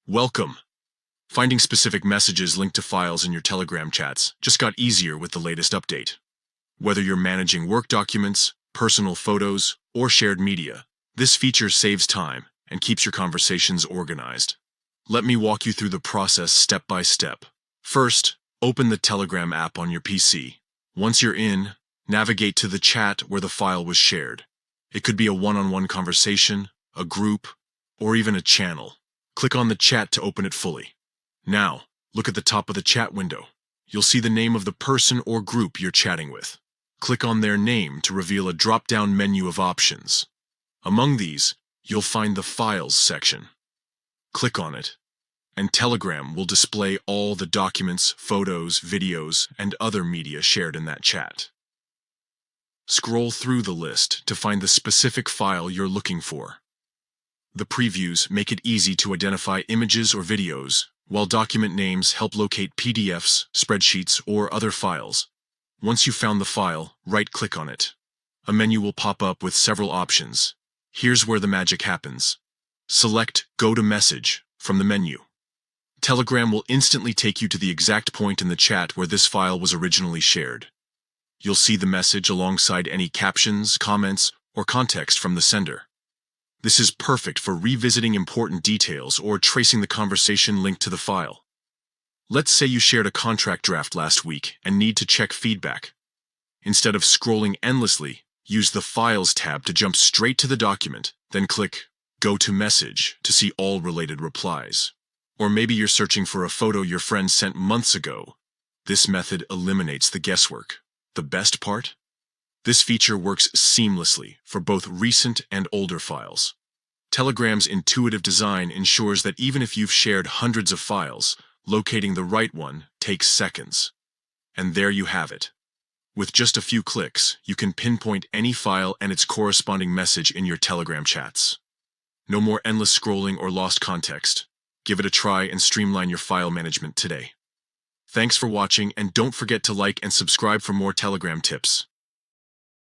Welcome! Finding specific messages linked to files in your Telegram chats just got easier with the latest update. Whether you're managing work documents, personal photos, or shared media, this feature saves time and keeps your conversations organized. Let me walk you through the process step by step. First, open the Telegram app on your PC. Once you're in, navigate to the chat where the file was shared. It could be a one-on-one conversation, a group, or even a channel. Click on the chat to open it fully. Now, look at the top of the chat window. You'll see the name of the person or group you're chatting with. Click on their name to reveal a drop-down menu of options. Among these, you'll find the Files section. Click on it, and Telegram will display all the documents, photos, videos, and other media shared in that chat. Scroll through the list to find the specific file you're looking for. The previews make it easy to identify images or videos, while document names help locate PDFs, spreadsheets, or other files. Once you've found the file, right-click on it. A menu will pop up with several options. Here's where the magic happens. Select Go to Message from the menu. Telegram will instantly take you to the exact point in the chat where this file was originally shared. You'll see the message alongside any captions, comments, or context from the sender. This is perfect for revisiting important details or tracing the conversation linked to the file. Let's say you shared a contract draft last week and need to check feedback. Instead of scrolling endlessly, use the Files tab to jump straight to the document, then click Go to Message to see all related replies. Or maybe you're searching for a photo your friend sent months ago. This method eliminates the guesswork. The best part? This feature works seamlessly for both recent and older files. Telegram's intuitive design ensures that even if you've shared hundreds of files, locating the right one takes seconds. And there you have it. With just a few clicks, you can pinpoint any file and its corresponding message in your Telegram chats. No more endless scrolling or lost context. Give it a try and streamline your file management today. Thanks for watching, and don't forget to like and subscribe for more Telegram tips.